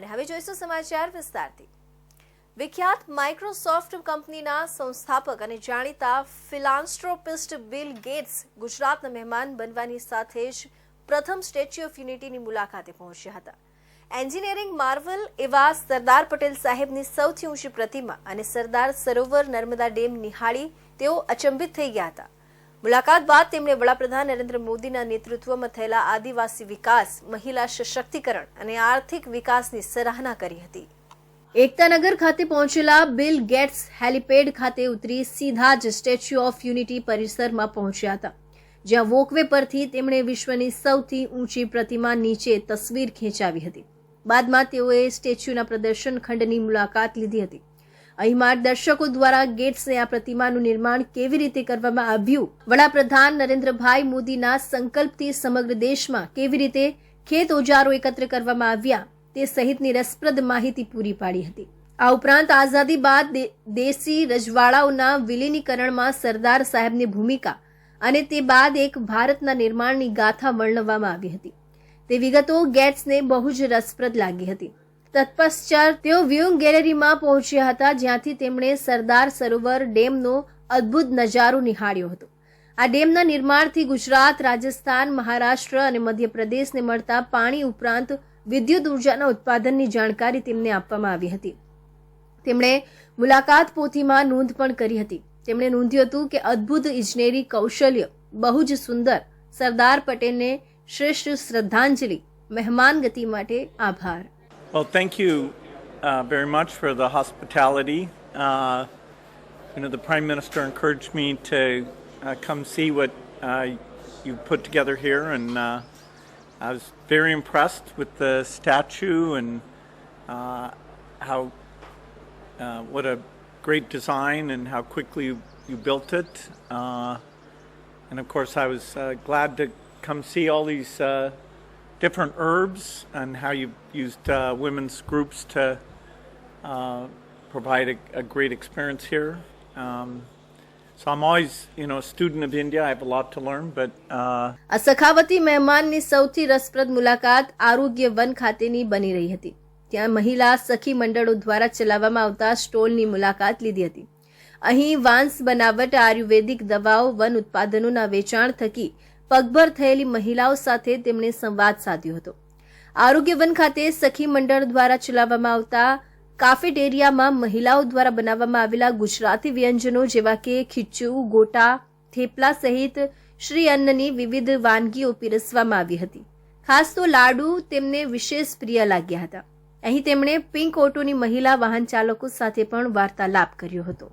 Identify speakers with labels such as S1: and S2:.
S1: અને હવે જોઈશું સમાચાર વિસ્તારથી। વિખ્યાત માઇક્રોસોફ્ટ કંપનીના સંસ્થાપક અને જાણીતા ફિલાન્થ્રોપિસ્ટ બિલ ગેટ્સ ગુજરાતના મહેમાન બનવાની સાથે જ પ્રથમ સ્ટેચ્યુ ઓફ યુનિટીની મુલાકાતે પહોંચ્યા હતા। એન્જિનિયરિંગ માર્વલ એવા સરદાર પટેલ સાહેબની સૌથી ઊંચી પ્રતિમા અને સરદાર સરોવર નર્મદા ડેમ નિહાળી તેઓ અચંબિત થઈ ગયા હતા। મુલાકાત બાદ તેમણે વડાપ્રધાન નરેન્દ્ર મોદીના નેતૃત્વમાં થયેલા આદિવાસી વિકાસ, મહિલા સશક્તિકરણ અને આર્થિક વિકાસની સરાહના કરી હતી। એકતાનગર ખાતે પહોંચેલા બિલ ગેટ્સ હેલિપેડ ખાતે ઉતરી સીધા જ સ્ટેચ્યુ ઓફ યુનિટી પરિસરમાં પહોંચ્યા હતા, જ્યાં વોકવે પરથી તેમણે વિશ્વની સૌથી ઊંચી પ્રતિમા નીચે તસવીર ખેંચાવી હતી। બાદમાં તેઓએ સ્ટેચ્યુના પ્રદર્શન ખંડની મુલાકાત લીધી હતી। અહીં માર્ગદર્શકો દ્વારા ગેટ્સને આ પ્રતિમાનું નિર્માણ કેવી રીતે કરવામાં આવ્યું, વડાપ્રધાન નરેન્દ્રભાઈ મોદીના સંકલ્પથી સમગ્ર દેશમાં કેવી રીતે ખેત ઓજારો એકત્ર કરવામાં આવ્યા તે સહિતની રસપ્રદ માહિતી પૂરી પાડી હતી। આ ઉપરાંત આઝાદી બાદ દેશી રજવાડાઓના વિલીનીકરણમાં સરદાર સાહેબની ભૂમિકા અને તે બાદ એક ભારતના નિર્માણની ગાથા વર્ણવવામાં આવી હતી। તે વિગતો ગેટ્સને બહુ જ રસપ્રદ લાગી હતી। તત્પશ્ચાત તેઓ વ્યુઇંગ ગેલેરીમાં પહોંચ્યા હતા, જ્યાંથી તેમણે સરદાર સરોવર ડેમનો અદ્ભુત નજારો નિહાળ્યો હતો। આ ડેમના નિર્માણથી ગુજરાત, રાજસ્થાન, મહારાષ્ટ્ર અને મધ્યપ્રદેશને મળતા પાણી ઉપરાંત વિદ્યુત ઉર્જાના ઉત્પાદનની જાણકારી તેમને આપવામાં આવી હતી। તેમણે મુલાકાત પોથીમાં નોંધ પણ કરી હતી। તેમણે નોંધ્યું હતું કે અદ્ભુત ઇજનેરી કૌશલ્ય, બહુ જ સુંદર, સરદાર પટેલને શ્રેષ્ઠ શ્રદ્ધાંજલિ, મહેમાન ગતિ માટે આભાર।
S2: Well, thank you very much for the hospitality. The Prime Minister encouraged me to come see what you put together here, and I was very impressed with the statue and how what a great design and how quickly you built it. And of course, I was glad to come see all these different herbs and how you used women's groups to provide a great experience here. So I'm always, a student of India. I have a lot to learn, but
S1: આ સખાવતી મહેમાનની સૌથી રસપ્રદ મુલાકાત આરોગ્ય one ખાતેની બની રહી હતી। ત્યાં મહિલા સખી મંડળો દ્વારા ચલાવવામાં આવતા સ્ટોલની મુલાકાત લીધી હતી। અહીં વાંસ બનાવટ, આયુર્વેદિક દવાઓ, વન ઉત્પાદનોના વેચાણ થકી પગભર થયેલી મહિલાઓ સાથે તેમણે સંવાદ સાધ્યો હતો। આરોગ્ય વન ખાતે સખી મંડળ દ્વારા ચલાવવામાં આવતા કાફેટેરિયામાં મહિલાઓ દ્વારા બનાવવામાં આવેલા ગુજરાતી વ્યંજનો જેવા કે ખીચું, ગોટા, થેપલા સહિત શ્રી અન્નની વિવિધ વાનગીઓ પીરસવામાં આવી હતી। ખાસ તો લાડુ તેમને વિશેષ પ્રિય લાગ્યા હતા। અહીં તેમણે પિંક ઓટોની મહિલા વાહન ચાલકો સાથે પણ વાર્તાલાપ કર્યો હતો।